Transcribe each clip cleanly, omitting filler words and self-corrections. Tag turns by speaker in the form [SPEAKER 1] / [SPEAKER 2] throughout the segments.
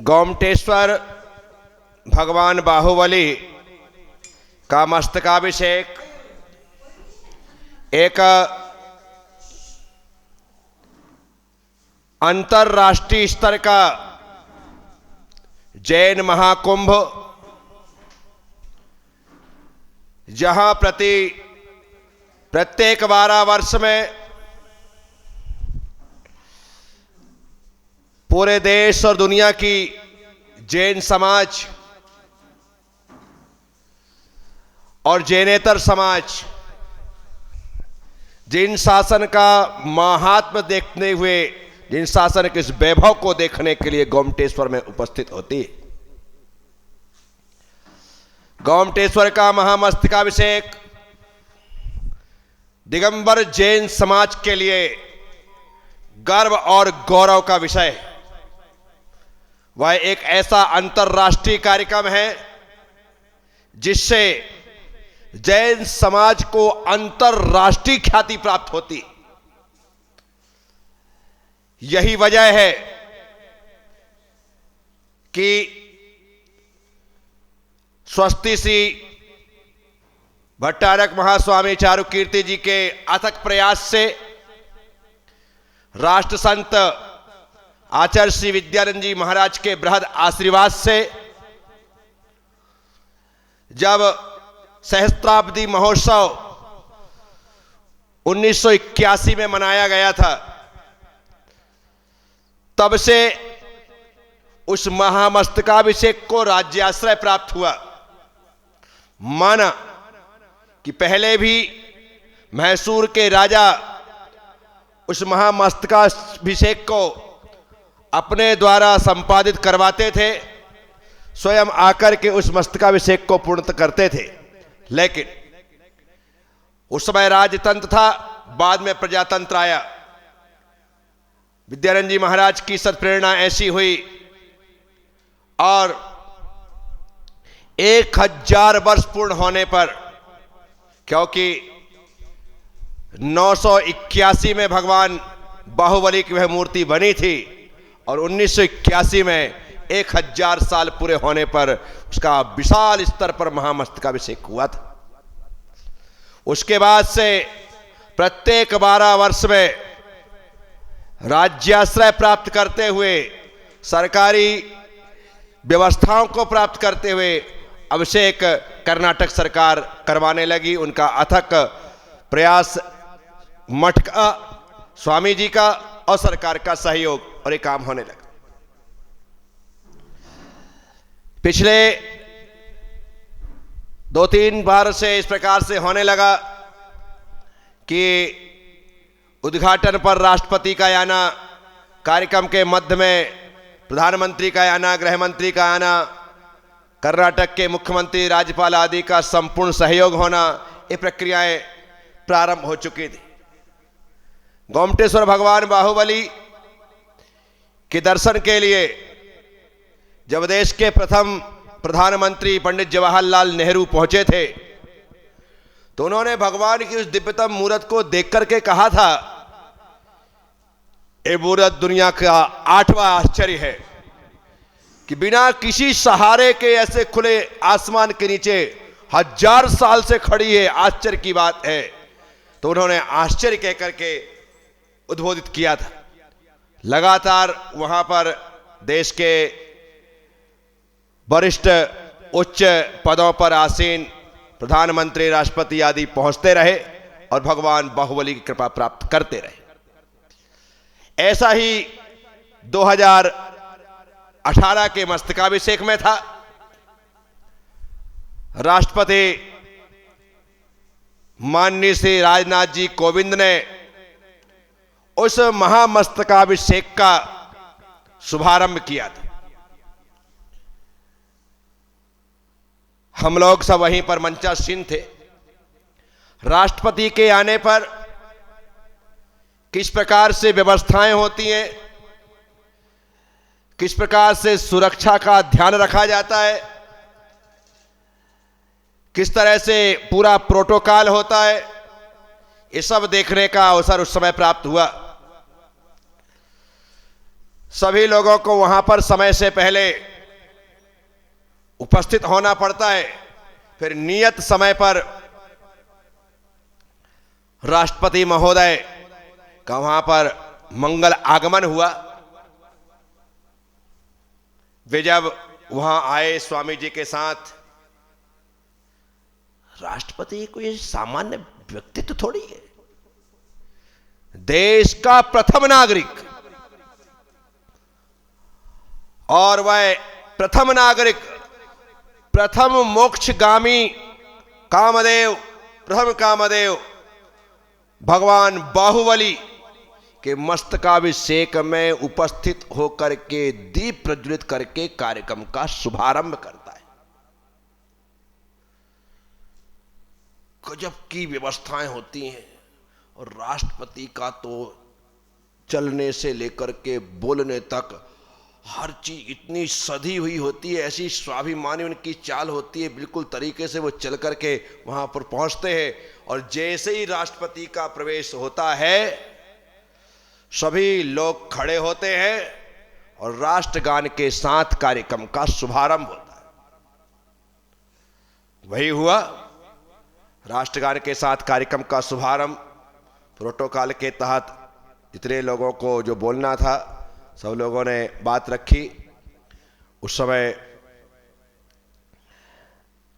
[SPEAKER 1] गोमटेश्वर भगवान बाहुबली का मस्तकाभिषेक एक अंतर्राष्ट्रीय स्तर का जैन महाकुंभ, जहां प्रत्येक 12 वर्ष में पूरे देश और दुनिया की जैन समाज और जैनेतर समाज जिन शासन का महात्म्य देखते हुए, जिन शासन के इस वैभव को देखने के लिए गोमटेश्वर में उपस्थित होती है। गोमटेश्वर का महामस्तकाभिषेक दिगंबर जैन समाज के लिए गर्व और गौरव का विषय है। वह एक ऐसा अंतर्राष्ट्रीय कार्यक्रम है जिससे जैन समाज को अंतर्राष्ट्रीय ख्याति प्राप्त होती। यही वजह है कि स्वस्ति श्री भट्टारक महास्वामी चारुकीर्ति जी के अथक प्रयास से, राष्ट्र संत आचार्य श्री विद्यानंद जी महाराज के बृहद आशीर्वाद से, जब सहस्त्राब्दी महोत्सव 1981 में मनाया गया था, तब से उस महामस्तकाभिषेक को राज्याश्रय प्राप्त हुआ। माना कि पहले भी मैसूर के राजा उस महामस्तकाभिषेक को अपने द्वारा संपादित करवाते थे, स्वयं आकर के उस मस्तकाभिषेक को पूर्ण करते थे। लेकिन उस समय राजतंत्र था, बाद में प्रजातंत्र आया। विद्यानंद जी महाराज की सत्प्रेरणा ऐसी हुई और 1000 वर्ष पूर्ण होने पर, क्योंकि 981 में भगवान बाहुबली की वह मूर्ति बनी थी और 1981 में 1000 साल पूरे होने पर उसका विशाल स्तर पर महामस्तकाभिषेक हुआ था। उसके बाद से प्रत्येक 12 वर्ष में राज्याश्रय प्राप्त करते हुए, सरकारी व्यवस्थाओं को प्राप्त करते हुए अभिषेक कर्नाटक सरकार करवाने लगी। उनका अथक प्रयास, मठ का, स्वामी जी का और सरकार का सहयोग, और ये काम होने लगा। पिछले 2-3 बार से इस प्रकार से होने लगा कि उद्घाटन पर राष्ट्रपति का आना, कार्यक्रम के मध्य में प्रधानमंत्री का आना, गृह मंत्री का आना, कर्नाटक के मुख्यमंत्री, राज्यपाल आदि का संपूर्ण सहयोग होना, ये प्रक्रियाएं प्रारंभ हो चुकी थी। गोमटेश्वर भगवान बाहुबली के दर्शन के लिए जब देश के प्रथम प्रधानमंत्री पंडित जवाहरलाल नेहरू पहुंचे थे, तो उन्होंने भगवान की उस दिव्यतम मूर्त को देख करके कहा था, ये मूर्त दुनिया का 8वां आश्चर्य है कि बिना किसी सहारे के ऐसे खुले आसमान के नीचे 1000 साल से खड़ी है, आश्चर्य की बात है। तो उन्होंने आश्चर्य कह करके उद्बोधित किया था। लगातार वहां पर देश के वरिष्ठ उच्च पदों पर आसीन प्रधानमंत्री, राष्ट्रपति आदि पहुंचते रहे और भगवान बाहुबली की कृपा प्राप्त करते रहे। ऐसा ही 2018 के मस्तकाभिषेक में था। राष्ट्रपति माननीय श्री राजनाथ जी कोविंद ने उस महामस्तकाभिषेक का शुभारंभ किया था। हम लोग सब वहीं पर मंचासीन थे। राष्ट्रपति के आने पर किस प्रकार से व्यवस्थाएं होती हैं, किस प्रकार से सुरक्षा का ध्यान रखा जाता है, किस तरह से पूरा प्रोटोकॉल होता है, ये सब देखने का अवसर उस समय प्राप्त हुआ। सभी लोगों को वहां पर समय से पहले उपस्थित होना पड़ता है। फिर नियत समय पर राष्ट्रपति महोदय का वहां पर मंगल आगमन हुआ। वे जब वहां आए स्वामी जी के साथ, राष्ट्रपति कोई सामान्य व्यक्तित्व थोड़ी है, देश का प्रथम नागरिक, और वह प्रथम नागरिक, प्रथम मोक्षगामी कामदेव, प्रथम कामदेव भगवान बाहुबली के मस्तकाभिषेक में उपस्थित होकर के दीप प्रज्वलित करके कार्यक्रम का शुभारंभ करता है। गजब की व्यवस्थाएं होती हैं, और राष्ट्रपति का तो चलने से लेकर के बोलने तक हर चीज इतनी सधी हुई होती है, ऐसी स्वाभिमानी उनकी चाल होती है, बिल्कुल तरीके से वो चल करके वहां पर पहुंचते हैं। और जैसे ही राष्ट्रपति का प्रवेश होता है, सभी लोग खड़े होते हैं और राष्ट्रगान के साथ कार्यक्रम का शुभारंभ होता है। वही हुआ, राष्ट्रगान के साथ कार्यक्रम का शुभारंभ। प्रोटोकॉल के तहत जितने लोगों को जो बोलना था, सब लोगों ने बात रखी। उस समय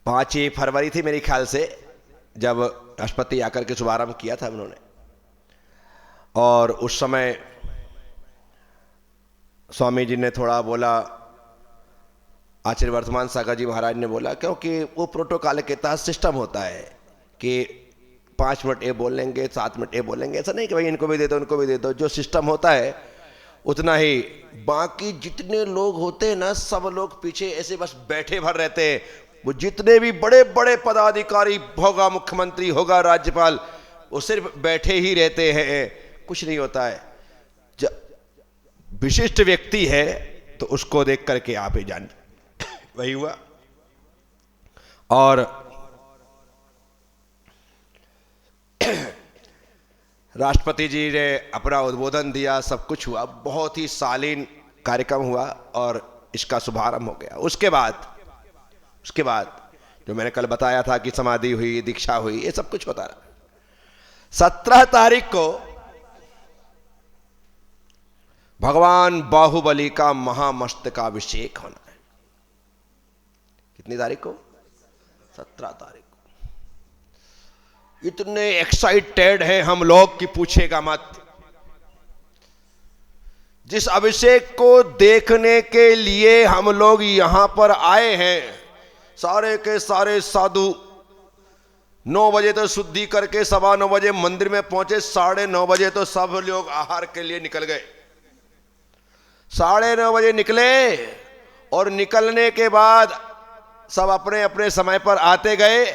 [SPEAKER 1] 5 फरवरी थी मेरे ख्याल से, जब राष्ट्रपति आकर के शुभारंभ किया था उन्होंने। और उस समय स्वामी जी ने थोड़ा बोला, आचार्य वर्तमान सागर जी महाराज ने बोला, क्योंकि वो प्रोटोकॉल के तहत सिस्टम होता है कि 5 मिनट ये बोल लेंगे, 7 मिनट ये बोलेंगे, ऐसा नहीं कि भाई इनको भी दे दो, उनको भी दे दो। जो सिस्टम होता है उतना ही। बाकी जितने लोग होते हैं ना, सब लोग पीछे ऐसे बस बैठे भर रहते हैं। वो जितने भी बड़े बड़े पदाधिकारी, होगा मुख्यमंत्री, होगा राज्यपाल, वो सिर्फ बैठे ही रहते हैं, कुछ नहीं होता है। जब विशिष्ट व्यक्ति है तो उसको देख करके आप ही जान। वही हुआ, और राष्ट्रपति जी ने अपना उद्बोधन दिया, सब कुछ हुआ, बहुत ही शालीन कार्यक्रम हुआ और इसका शुभारंभ हो गया। उसके बाद जो मैंने कल बताया था कि समाधि हुई, दीक्षा हुई, ये सब कुछ होता रहा। 17 तारीख को भगवान बाहुबली का महामस्तकाभिषेक होना है। कितनी तारीख को? 17 तारीख। इतने एक्साइटेड हैं हम लोग कि पूछेगा मत। जिस अभिषेक को देखने के लिए हम लोग यहां पर आए हैं, सारे के सारे साधु 9 बजे तो शुद्धि करके 9:15 बजे मंदिर में पहुंचे, 9:30 बजे तो सब लोग आहार के लिए निकल गए। 9:30 बजे निकले, और निकलने के बाद सब अपने अपने समय पर आते गए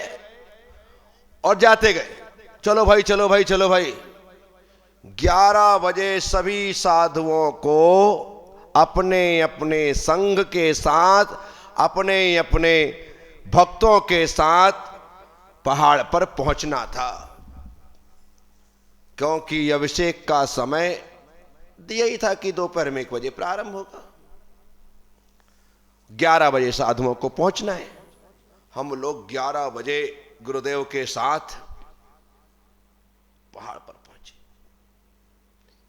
[SPEAKER 1] और जाते गए। चलो भाई, चलो भाई, चलो भाई। 11 बजे सभी साधुओं को अपने अपने संघ के साथ, अपने अपने भक्तों के साथ पहाड़ पर पहुंचना था, क्योंकि अभिषेक का समय दिया ही था कि दोपहर में 1 बजे प्रारंभ होगा। 11 बजे साधुओं को पहुंचना है। हम लोग 11 बजे गुरुदेव के साथ पहाड़ पर पहुंचे।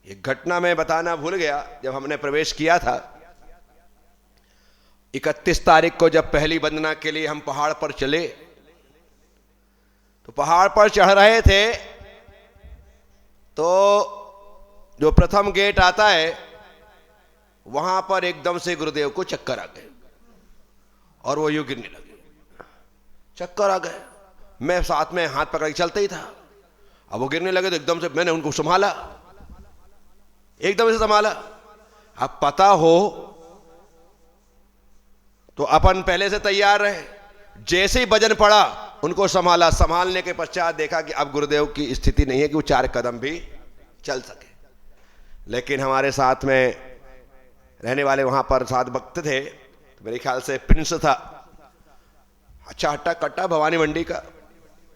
[SPEAKER 1] एक घटना मैं बताना भूल गया। जब हमने प्रवेश किया था 31 तारीख को, जब पहली वंदना के लिए हम पहाड़ पर चले, तो पहाड़ पर चढ़ रहे थे तो जो प्रथम गेट आता है वहां पर एकदम से गुरुदेव को चक्कर आ गए और वो यूं गिरने लगे। चक्कर आ गए, मैं साथ में हाथ पकड़ के चलते ही था। अब वो गिरने लगे तो एकदम से मैंने उनको संभाला, एकदम से संभाला। अब पता हो तो अपन पहले से तैयार रहे। जैसे ही वजन पड़ा उनको संभाला। संभालने के पश्चात देखा कि अब गुरुदेव की स्थिति नहीं है कि वो 4 कदम भी चल सके। लेकिन हमारे साथ में रहने वाले वहां पर साध भक्त थे, तो मेरे ख्याल से प्रिंस था, अच्छा हट्टा कट्टा भवानी मंडी का।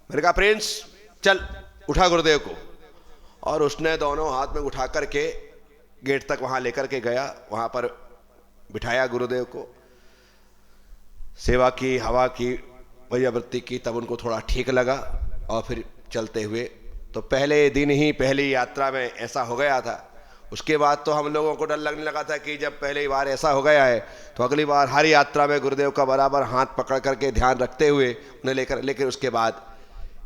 [SPEAKER 1] मैंने कहा प्रिंस चल उठा गुरुदेव को, और उसने दोनों हाथ में उठा करके गेट तक वहाँ लेकर के गया, वहाँ पर बिठाया गुरुदेव को, सेवा की, हवा की, वैयावृत्ति की, तब उनको थोड़ा ठीक लगा और फिर चलते हुए। तो पहले दिन ही पहली यात्रा में ऐसा हो गया था। उसके बाद तो हम लोगों को डर लगने लगा था कि जब पहली बार ऐसा हो गया है तो अगली बार हर यात्रा में गुरुदेव का बराबर हाथ पकड़ करके ध्यान रखते हुए उन्हें लेकर, लेकिन उसके बाद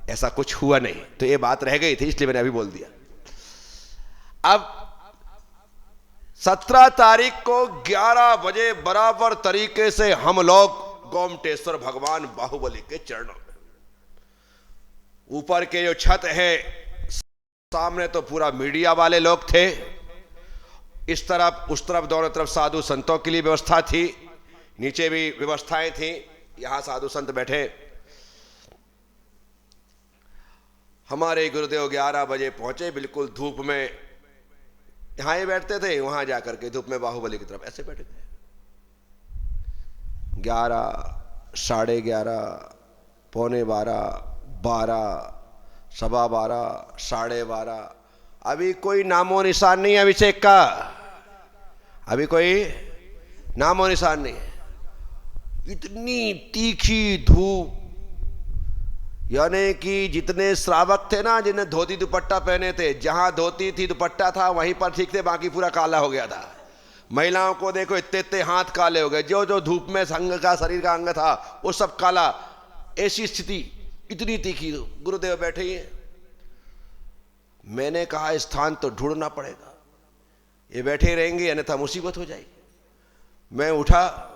[SPEAKER 1] ऐसा कुछ हुआ नहीं। तो ये बात रह गई थी, इसलिए मैंने अभी बोल दिया। अब 17 तारीख को 11 बजे बराबर तरीके से हम लोग गोमटेश्वर भगवान बाहुबली के चरणों में, ऊपर के जो छत है सामने तो पूरा मीडिया वाले लोग थे, इस तरफ उस तरफ दोनों तरफ साधु संतों के लिए व्यवस्था थी, नीचे भी व्यवस्थाएं थी, यहां साधु संत बैठे। हमारे गुरुदेव 11 बजे पहुंचे, बिल्कुल धूप में, यहां ही बैठते थे, वहां जाकर के धूप में बाहुबली की तरफ ऐसे बैठे थे। 11, 11:30, पौने 12, 12, सवा 12, 12:30, अभी कोई नामो निशान नहीं अभिषेक का, अभी कोई नामो निशान नहीं है। इतनी तीखी धूप, यानी कि जितने श्रावक थे ना, जिन्हें धोती दुपट्टा पहने थे, जहां धोती थी दुपट्टा था वहीं पर ठीक थे, बाकी पूरा काला हो गया था। महिलाओं को देखो इतने इतने हाथ काले हो गए, जो जो धूप में अंग का, शरीर का अंग था वो सब काला। ऐसी स्थिति, इतनी तीखी। गुरुदेव बैठे ही हैं। मैंने कहा स्थान तो ढूंढना पड़ेगा, ये बैठे रहेंगे अन्यथा मुसीबत हो जाएगी। मैं उठा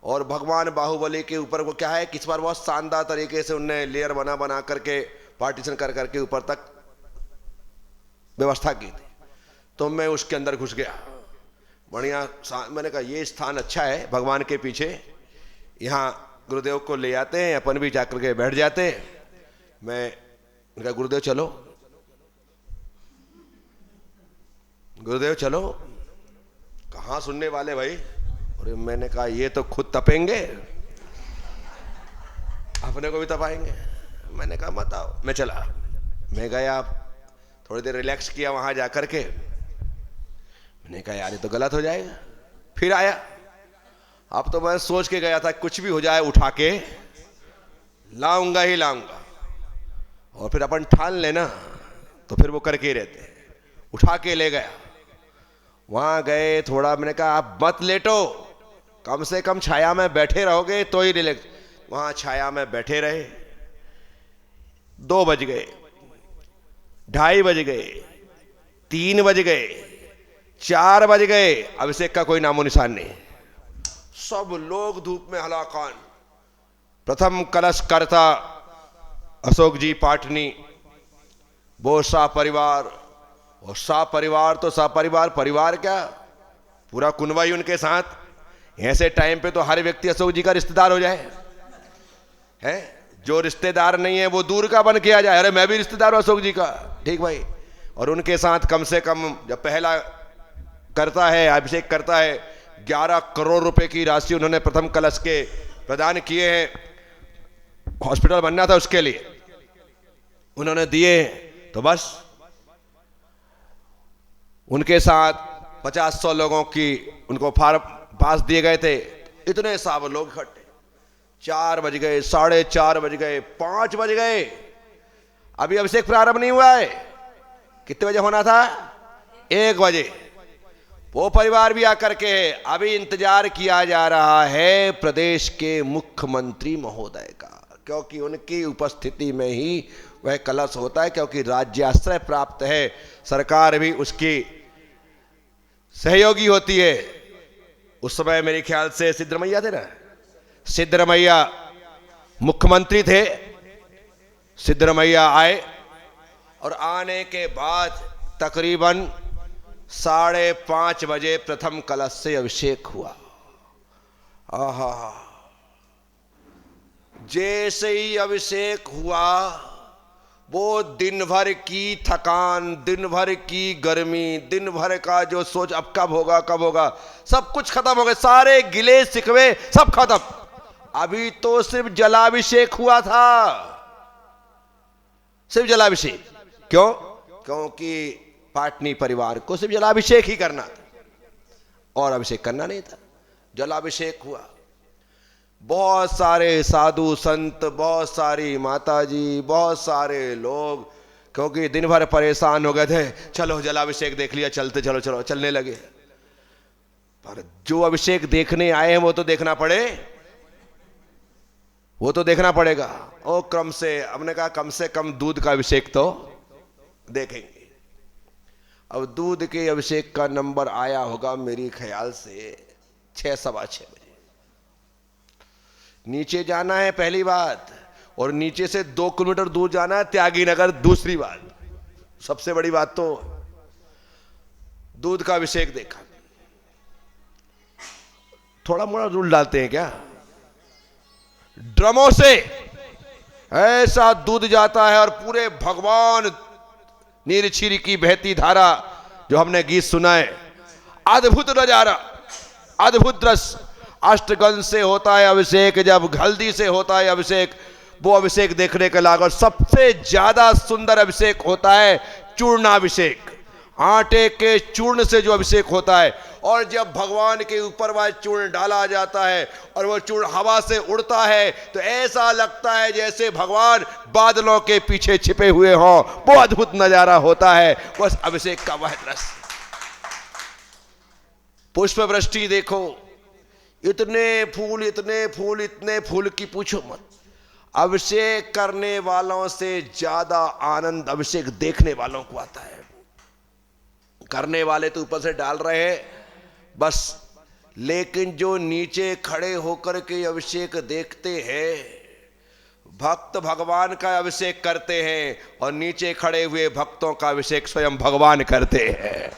[SPEAKER 1] और भगवान बाहुबली के ऊपर को क्या है, किस बार बहुत शानदार तरीके से उनने लेयर बना बना करके, पार्टीशन कर करके ऊपर तक व्यवस्था की थी। तो मैं उसके अंदर घुस गया, बढ़िया। मैंने कहा ये स्थान अच्छा है, भगवान के पीछे, यहाँ गुरुदेव को ले आते हैं, अपन भी जाकर के बैठ जाते हैं। मैं कहा गुरुदेव चलो, गुरुदेव चलो। कहाँ सुनने वाले भाई। और मैंने कहा ये तो खुद तपेंगे, अपने को भी तपाएंगे। मैंने कहा मत आओ, मैं चला। मैं गया, थोड़ी देर रिलैक्स किया वहां जाकर के। मैंने कहा यार ये तो गलत हो जाएगा। फिर आया, अब तो मैं सोच के गया था कुछ भी हो जाए उठा के लाऊंगा ही लाऊंगा, और फिर अपन ठान लेना तो फिर वो करके ही रहते हैं। उठा के ले गया, वहां गए, थोड़ा मैंने कहा आप मत लेटो, कम से कम छाया में बैठे रहोगे तो ही रिलैक्स। वहां छाया में बैठे रहे। 2 बज गए, 2:30 बज गए, 3 बज गए, 4 बज गए, अभिषेक का कोई नामो निशान नहीं। सब लोग धूप में हलाकान। प्रथम कलश करता अशोक जी पाटनी, वो शाह परिवार, और शाह परिवार तो शाह परिवार, परिवार क्या पूरा कुनवा ही उनके साथ। ऐसे टाइम पे तो हर व्यक्ति अशोक जी का रिश्तेदार हो जाए, है जो रिश्तेदार नहीं है वो दूर का बन के आ जाए, अरे मैं भी रिश्तेदार हूं अशोक जी का, ठीक भाई। और उनके साथ कम से कम जब पहला करता है, अभिषेक करता है, 11 करोड़ रुपए की राशि उन्होंने प्रथम कलश के प्रदान किए हैं। हॉस्पिटल बनना था उसके लिए, उन्होंने दिए। तो बस उनके साथ 50-100 लोगों की उनको फार्म पास दिए गए थे। इतने सब लोग इकट्ठे। 4 बज गए, 4:30 बज गए, 5 बज गए, अभी अभिषेक प्रारंभ नहीं हुआ है। कितने बजे होना था? 1 बजे। वो परिवार भी आकर के है। अभी इंतजार किया जा रहा है प्रदेश के मुख्यमंत्री महोदय का, क्योंकि उनकी उपस्थिति में ही वह कलश होता है, क्योंकि राज्याश्रय प्राप्त है। सरकार भी उसकी सहयोगी होती है। उस समय मेरे ख्याल से सिद्धरमैया थे ना, सिद्धरमैया मुख्यमंत्री थे। सिद्धरमैया आए और आने के बाद तकरीबन 5:30 बजे प्रथम कलश से अभिषेक हुआ। आहा, जैसे ही अभिषेक हुआ वो दिन भर की थकान, दिन भर की गर्मी, दिन भर का जो सोच अब कब होगा कब होगा, सब कुछ खत्म हो गए। सारे गिले शिकवे सब खत्म। अभी तो सिर्फ जलाभिषेक हुआ था, सिर्फ जलाभिषेक। क्यों? क्योंकि पाटनी परिवार को सिर्फ जलाभिषेक ही करना था और अभिषेक करना नहीं था। जलाभिषेक हुआ, बहुत सारे साधु संत, बहुत सारी माताजी, बहुत सारे लोग, क्योंकि दिन भर परेशान हो गए थे, चलो जलाभिषेक देख लिया, चलते चलो चलो चलने लगे। पर जो अभिषेक देखने आए हैं वो तो देखना पड़े, वो तो देखना पड़ेगा। और क्रम से हमने कहा कम से कम दूध का अभिषेक तो देखेंगे। अब दूध के अभिषेक का नंबर आया होगा मेरी ख्याल से 6 सवा 6 बजे। नीचे जाना है पहली बात, और नीचे से 2 किलोमीटर दूर जाना है त्यागी नगर दूसरी बात। सबसे बड़ी बात तो दूध का अभिषेक देखा। थोड़ा मोड़ा रूल डालते हैं क्या, ड्रमों से ऐसा दूध जाता है और पूरे भगवान नीरछीर की बहती धारा, जो हमने गीत सुना है, अद्भुत नजारा, अद्भुत दृश्य। अष्टगंध से होता है अभिषेक, जब हल्दी से होता है अभिषेक, वो अभिषेक देखने के लायक। और सबसे ज्यादा सुंदर अभिषेक होता है चूर्णाभिषेक, आटे के चूर्ण से जो अभिषेक होता है। और जब भगवान के ऊपर वह चूर्ण डाला जाता है और वो चूर्ण हवा से उड़ता है, तो ऐसा लगता है जैसे भगवान बादलों के पीछे छिपे हुए हों। वो अद्भुत नजारा होता है बस अभिषेक का वह दृश्य। पुष्प वृष्टि देखो, इतने फूल, इतने फूल, इतने फूल की पूछो मत। अभिषेक करने वालों से ज्यादा आनंद अभिषेक देखने वालों को आता है। करने वाले तो ऊपर से डाल रहे हैं बस, लेकिन जो नीचे खड़े होकर के अभिषेक देखते हैं, भक्त भगवान का अभिषेक करते हैं और नीचे खड़े हुए भक्तों का अभिषेक स्वयं भगवान करते हैं,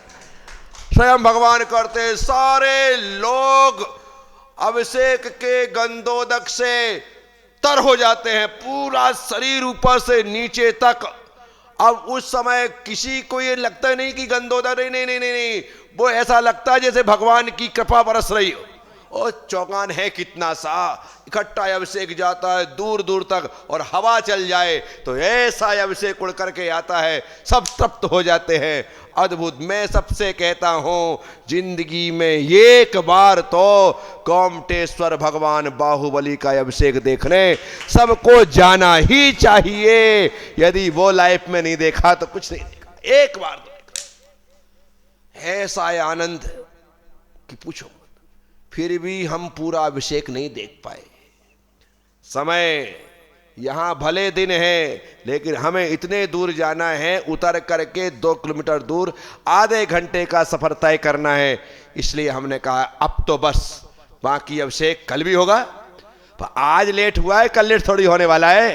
[SPEAKER 1] स्वयं भगवान करते हैं। सारे लोग अभिषेक के गंधोदक से तर हो जाते हैं, पूरा शरीर ऊपर से नीचे तक। अब उस समय किसी को ये लगता नहीं कि गंधोदक, नहीं नहीं नहीं नहीं नहीं, वो ऐसा लगता है जैसे भगवान की कृपा बरस रही हो। और चौगान है कितना सा, इकट्ठा अभिषेक जाता है दूर दूर तक, और हवा चल जाए तो ऐसा अभिषेक उड़ करके आता है, सब तृप्त हो जाते हैं। अद्भुत। मैं सबसे कहता हूं, जिंदगी में एक बार तो गोमटेश्वर भगवान बाहुबली का अभिषेक देखने सबको जाना ही चाहिए। यदि वो लाइफ में नहीं देखा तो कुछ नहीं देखा, एक बार तो देखा। ऐसा आनंद कि पूछो, फिर भी हम पूरा अभिषेक नहीं देख पाए। समय यहां भले दिन है, लेकिन हमें इतने दूर जाना है, उतर करके 2 किलोमीटर दूर आधे घंटे का सफर तय करना है। इसलिए हमने कहा अब तो बस, बाकी अभिषेक कल भी होगा। आज लेट हुआ है, कल लेट थोड़ी होने वाला है।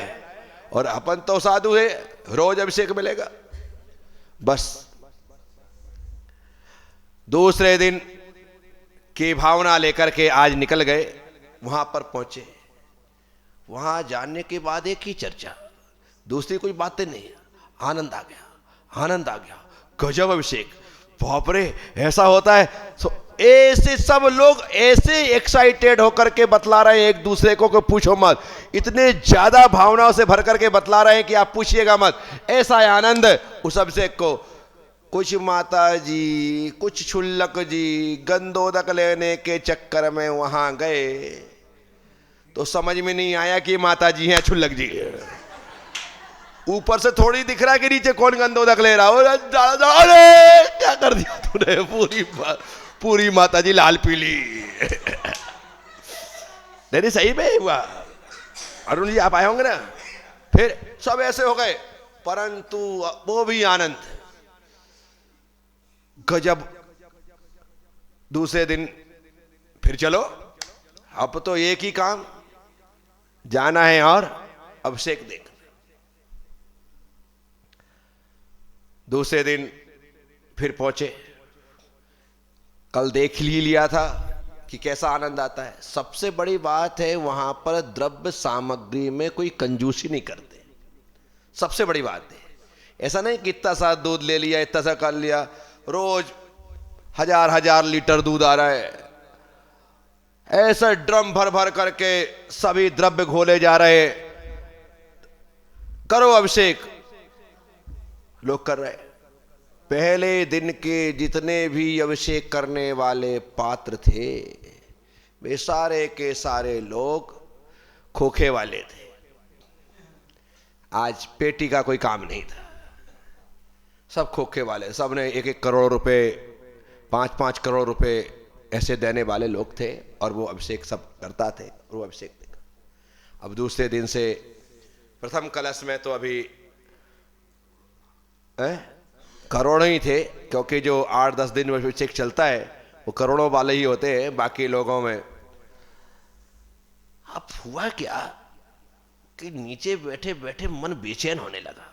[SPEAKER 1] और अपन तो साधु है, रोज अभिषेक मिलेगा। बस दूसरे दिन की भावना लेकर के आज निकल गए, वहां पर पहुंचे। वहां जाने के बाद एक ही चर्चा, दूसरी कोई बातें नहीं। आनंद आ गया, आनंद आ गया, गजब अभिषेक, बाप रे ऐसा होता है। ऐसे सब लोग ऐसे एक्साइटेड होकर के बतला रहे हैं एक दूसरे को कि पूछो मत। इतने ज्यादा भावनाओं से भर करके बतला रहे हैं कि आप पूछिएगा मत। ऐसा आनंद उस अभिषेक को। कुछ माता जी, कुछ क्षुल्लक जी गंधोदक लेने के चक्कर में वहां गए तो समझ में नहीं आया कि माता जी हैं क्षुल्लक जी। ऊपर से थोड़ी दिख रहा है कि नीचे कौन गंधोदक ले रहा हो। अरे क्या कर दिया तूने, पूरी माता जी लाल पीली। नहीं सही में हुआ। अरुण जी आप आए होंगे ना, फिर सब ऐसे हो गए, परंतु वो भी आनंद गजब। दूसरे दिन फिर चलो, अब तो एक ही काम, जाना है और अभिषेक देखना। दूसरे दिन फिर पहुंचे। कल देख ही लिया था कि कैसा आनंद आता है। सबसे बड़ी बात है वहां पर द्रव्य सामग्री में कोई कंजूसी नहीं करते, सबसे बड़ी बात है। ऐसा नहीं कि इतना सा दूध ले लिया, इतना सा कर लिया। रोज 1000 लीटर दूध आ रहा है, ऐसा ड्रम भर भर करके सभी द्रव्य घोले जा रहे। करो अभिषेक, लोग कर रहे। पहले दिन के जितने भी अभिषेक करने वाले पात्र थे वे सारे के सारे लोग खोखे वाले थे। आज पेटी का कोई काम नहीं था, सब खोखे वाले, सब ने 1-1 करोड़ रुपए, 5-5 करोड़ रुपए ऐसे देने वाले लोग थे और वो अभिषेक सब करता थे और वो अभिषेक देखा। अब दूसरे दिन से प्रथम कलश में तो अभी करोड़ों ही थे, क्योंकि जो 8-10 दिन में अभिषेक चलता है वो करोड़ों वाले ही होते हैं बाकी लोगों में। अब हुआ क्या कि नीचे बैठे बैठे मन बेचैन होने लगा।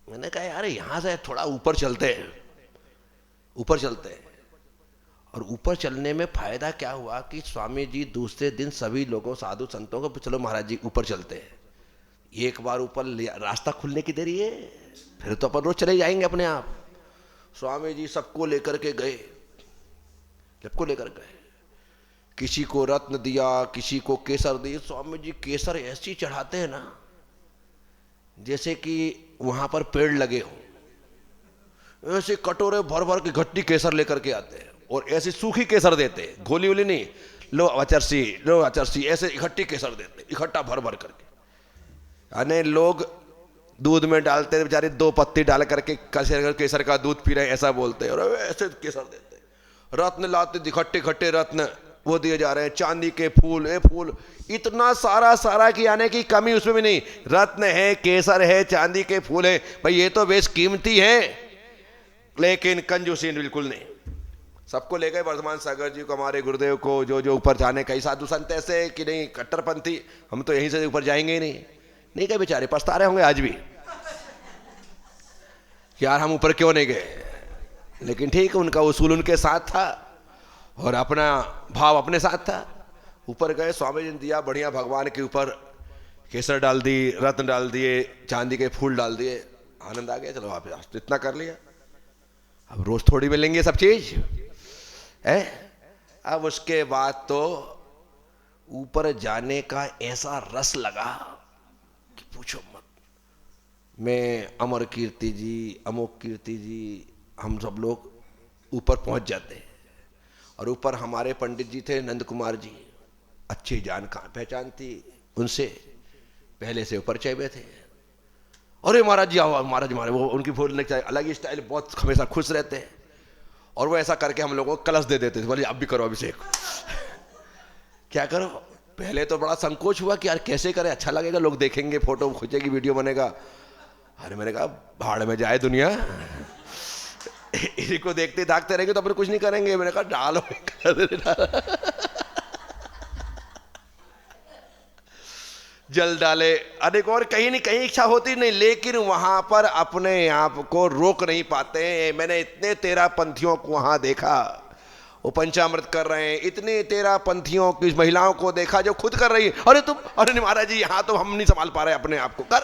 [SPEAKER 1] मैंने कहा यार यहां से थोड़ा ऊपर चलते हैं, ऊपर चलते हैं। और ऊपर चलने में फायदा क्या हुआ कि स्वामी जी दूसरे दिन सभी लोगों, साधु संतों को, चलो महाराज जी ऊपर चलते हैं। एक बार ऊपर रास्ता खुलने की देरी है, फिर तो अपन रोज चले जाएंगे अपने आप। स्वामी जी सबको लेकर के गए, सबको लेकर गए, किसी को रत्न दिया, किसी को केसर दिया। स्वामी जी केसर ऐसी चढ़ाते हैं ना जैसे कि वहां पर पेड़ लगे हो। ऐसे कटोरे भर भर के घट्टी केसर लेकर के आते हैं और ऐसी सूखी केसर देते हैं, घोली वोली नहीं, लो अचरसी, ऐसे इकट्ठी केसर देते, इकट्ठा भर भर करके। यानी लोग दूध में डालते बेचारे 2 पत्ती डाल करके केसर का दूध पी रहे, ऐसा बोलते हैं, और ऐसे केसर देते। रत्न लाते, इकट्ठे इकट्ठे रत्न वो दिए जा रहे हैं, चांदी के फूल, फूल इतना सारा कि आने की कमी उसमें भी नहीं। रत्न है, केसर है, चांदी के फूल है, भाई ये तो बेश कीमती है, लेकिन कंजूसी बिल्कुल नहीं। सबको ले गए वर्धमान सागर जी को, हमारे गुरुदेव को, जो ऊपर जाने। कई साधु संत ऐसे कि नहीं कट्टरपंथी, हम तो यहीं से ऊपर जाएंगे ही नहीं कहे, बेचारे पछता रहे होंगे आज भी यार हम ऊपर क्यों नहीं गए। लेकिन ठीक है, उनका उसूल उनके साथ था और अपना भाव अपने साथ था। ऊपर गए, स्वामी जी ने दिया बढ़िया, भगवान के ऊपर केसर डाल दी, रत्न डाल दिए, चांदी के फूल डाल दिए, आनंद आ गया। चलो आप इतना कर लिया, अब रोज थोड़ी मिलेंगे सब चीज है। अब उसके बाद तो ऊपर जाने का ऐसा रस लगा कि पूछो मत। मैं, अमर कीर्ति जी, अमोक कीर्ति जी, हम सब लोग ऊपर पहुंच जाते हैं। और ऊपर हमारे पंडित जी थे, नंद कुमार जी, अच्छी जान पहचान थी उनसे, पहले से ऊपर चढ़े थे। अरे महाराज जी आओ, महाराज हमारे, वो उनकी बोलने का अलग ही स्टाइल, बहुत हमेशा खुश रहते हैं। और वो ऐसा करके हम लोगों को कलश दे देते थे, बोले अब भी करो अभिषेक। क्या करो, पहले तो बड़ा संकोच हुआ कि यार कैसे करें, अच्छा लगेगा, लोग देखेंगे, फोटो खींचेगी, वीडियो बनेगा। अरे मैंने कहा भाड़ में जाए दुनिया, इसी को देखते दागते रहेंगे तो अपन कुछ नहीं करेंगे। मैंने कहा डालो, जल डाले, अनेक और कहीं नहीं कहीं इच्छा होती नहीं, लेकिन वहां पर अपने आप को रोक नहीं पाते। मैंने इतने 13 पंथियों को वहां देखा, वो पंचामृत कर रहे हैं, इतने 13 पंथियों की महिलाओं को देखा जो खुद कर रही है। अरे तुम, अरे महाराज जी यहाँ तो हम नहीं संभाल पा रहे अपने आप को, कर।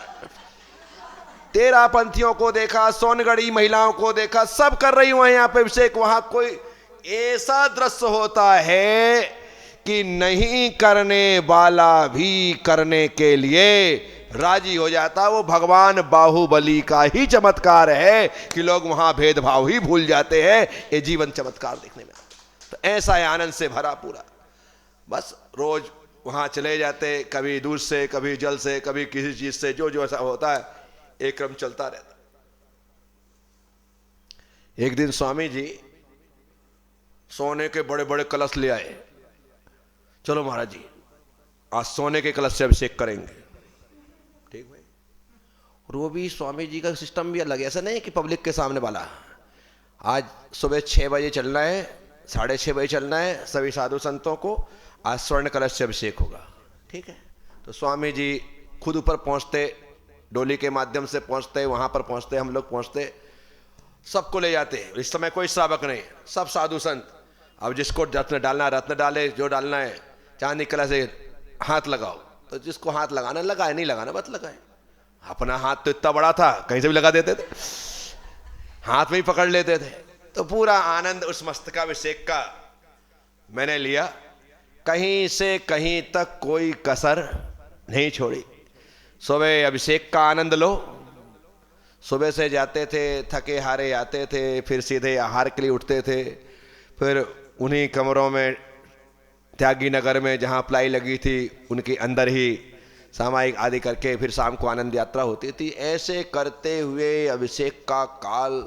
[SPEAKER 1] 13 पंथियों को देखा, सोनगढ़ी महिलाओं को देखा, सब कर रही हुआ यहाँ पे अभिषेक। वहां कोई ऐसा दृश्य होता है कि नहीं करने वाला भी करने के लिए राजी हो जाता। वो भगवान बाहुबली का ही चमत्कार है कि लोग वहां भेदभाव ही भूल जाते हैं। ये जीवन चमत्कार देखने में तो ऐसा है, आनंद से भरा पूरा। बस रोज वहां चले जाते, कभी दूध से, कभी जल से, कभी किसी चीज से, जो ऐसा होता है एक क्रम चलता रहता। एक दिन स्वामी जी सोने के बड़े बड़े कलश ले आए। चलो महाराज जी आज सोने के कलश से अभिषेक करेंगे, ठीक भाई। और वो भी स्वामी जी का सिस्टम भी अलग है, ऐसा नहीं कि पब्लिक के सामने वाला। आज सुबह 6 बजे चलना है, 6:30 बजे चलना है, सभी साधु संतों को आज स्वर्ण कलश से अभिषेक होगा, ठीक है। तो स्वामी जी खुद ऊपर पहुंचते, डोली के माध्यम से पहुंचते, वहां पर पहुंचते, हम लोग पहुंचते, सबको ले जाते। इस समय कोई श्रावक नहीं, सब साधु संत। अब जिसको रत्न डालना रत्न डाले, जो डालना है चांदी कला से हाथ लगाओ, तो जिसको हाथ लगाना लगाए, नहीं लगाना मत लगाए। अपना हाथ तो इतना बड़ा था, कहीं से भी लगा देते थे, हाथ में ही पकड़ लेते थे। तो पूरा आनंद उस मस्तकाभिषेक का मैंने लिया, कहीं से कहीं तक कोई कसर नहीं छोड़ी। सुबह अभिषेक का आनंद लो, सुबह से जाते थे, थके हारे आते थे, फिर सीधे आहार के लिए उठते थे, फिर उन्हीं कमरों में त्यागी नगर में जहाँ प्लाई लगी थी उनके अंदर ही सामायिक आदि करके फिर शाम को आनंद यात्रा होती थी। ऐसे करते हुए अभिषेक का काल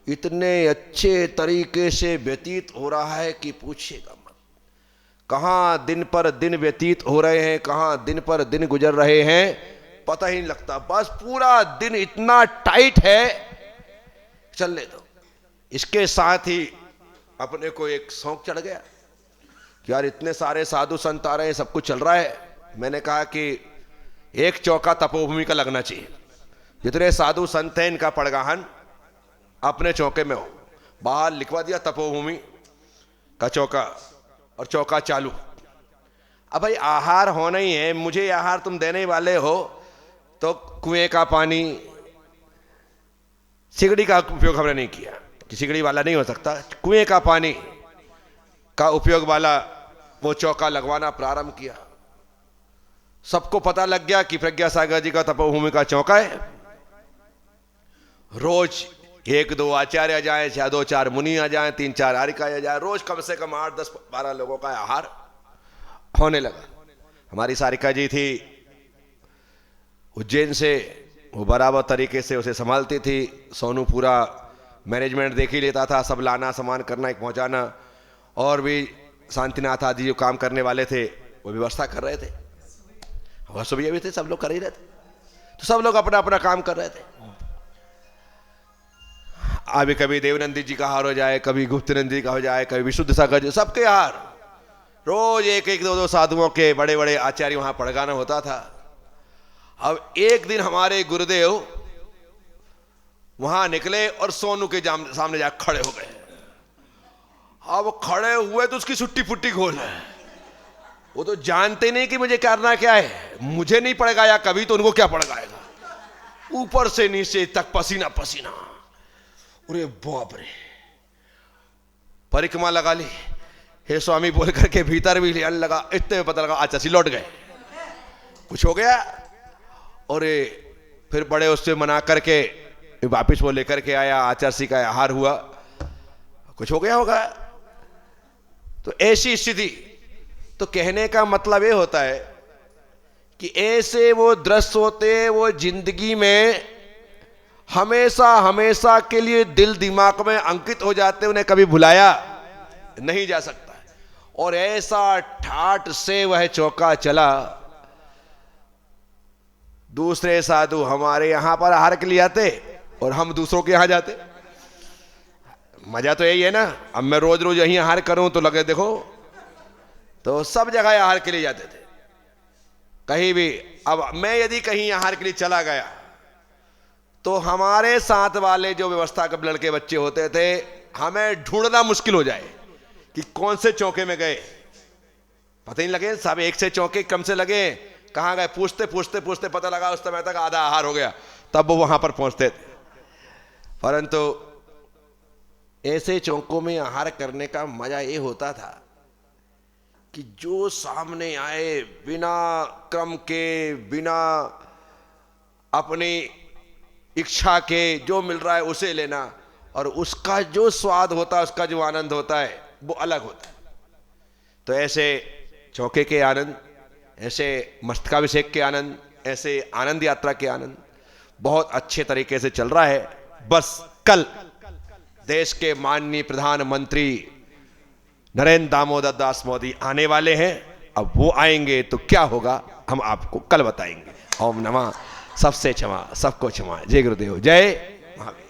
[SPEAKER 1] इतने अच्छे तरीके से व्यतीत हो रहा है कि पूछिएगा मत। कहाँ दिन पर दिन व्यतीत हो रहे हैं, कहाँ दिन पर दिन गुजर रहे हैं पता ही नहीं लगता। बस पूरा दिन इतना टाइट है, चलने दो। इसके साथ ही अपने को एक शौक चढ़ गया कि यार इतने सारे साधु संत आ रहे हैं, सब कुछ चल रहा है। मैंने कहा कि एक चौका तपोभूमि का लगना चाहिए। जितने साधु संत हैं इनका पड़गाहन अपने चौके में हो। बाहर लिखवा दिया तपोभूमि का चौका, और चौका चालू। अब भाई आहार होना ही है, मुझे आहार तुम देने वाले हो तो कुएं का पानी, सिगड़ी का उपयोग हमने नहीं किया कि सिगड़ी वाला नहीं हो सकता, कुएं का पानी का उपयोग वाला वो चौका लगवाना प्रारंभ किया। सबको पता लग गया कि प्रज्ञा सागर जी का तपोभूमि का चौका है। रोज 1-2 आचार्य आ जाए, या 2-4 मुनि आ जाए, 3-4 आर्यिका आ जाए, रोज कम से कम 8-10-12 लोगों का आहार होने लगा। हमारी सारिका जी थी उज्जैन से, वो बराबर तरीके से उसे संभालती थी। सोनू पूरा मैनेजमेंट देख ही लेता था, सब लाना सामान करना एक पहुंचाना, और भी शांतिनाथ आदि जो काम करने वाले थे वो व्यवस्था कर रहे थे, वसुभैया भी थे, सब लोग कर ही रहे थे। तो सब लोग अपना अपना काम कर रहे थे। अभी कभी देवनंदी जी का हार हो जाए, कभी गुप्तनंदी का हो जाए, कभी विशुद्ध सागर जी, सबके हार। रोज 1-1, 2-2 साधुओं के बड़े बड़े आचार्य वहां पड़गाना होता था। अब एक दिन हमारे गुरुदेव वहां निकले और सोनू के सामने जाकर खड़े हो गए। अब खड़े हुए तो उसकी छुट्टी फुट्टी खोल है। वो तो जानते नहीं कि मुझे करना क्या है, मुझे नहीं पड़गाया कभी, तो उनको क्या पड़गाएगा। ऊपर से नीचे तक पसीना पसीना। अरे बाप रे, परिक्रमा लगा ली, हे स्वामी बोल करके भीतर भी लिया लगा। इतने में पता लगा आचार्य लौट गए, कुछ हो गया। और फिर बड़े उससे मना करके वापिस वो लेकर के आया, आचार्य का आहार हुआ, कुछ हो गया होगा। तो ऐसी स्थिति, तो कहने का मतलब ये होता है कि ऐसे वो दृश्य होते, वो जिंदगी में हमेशा हमेशा के लिए दिल दिमाग में अंकित हो जाते, उन्हें कभी भुलाया नहीं जा सकता। और ऐसा ठाठ से वह चौका चला। दूसरे साधु हमारे यहां पर आहार के लिए आते और हम दूसरों के यहां जाते। मजा तो यही है ना। अब मैं रोज रोज यहीं आहार करूं तो लगे देखो, तो सब जगह आहार के लिए जाते थे कहीं भी। अब मैं यदि कहीं आहार के लिए चला गया तो हमारे साथ वाले जो व्यवस्था के लड़के बच्चे होते थे, हमें ढूंढना मुश्किल हो जाए कि कौन से चौके में गए, पता ही नहीं लगे। सब एक से चौके कम से लगे, कहां गए, पूछते पूछते पूछते पता लगा उस समय तक आधा आहार हो गया, तब वो वहां पर पहुंचते थे। परंतु ऐसे चौकों में आहार करने का मजा ये होता था कि जो सामने आए, बिना क्रम के, बिना अपनी इच्छा के, जो मिल रहा है उसे लेना, और उसका जो स्वाद होता है, उसका जो आनंद होता है वो अलग होता है। तो ऐसे चौके के आनंद, ऐसे मस्तकाभिषेक के आनंद, ऐसे आनंद यात्रा के आनंद बहुत अच्छे तरीके से चल रहा है। बस कल देश के माननीय प्रधानमंत्री नरेंद्र दामोदर दास मोदी आने वाले हैं। अब वो आएंगे तो क्या होगा हम आपको कल बताएंगे। ओम नमः, सबसे क्षमा, सबको क्षमा। जय गुरुदेव, जय महावीर।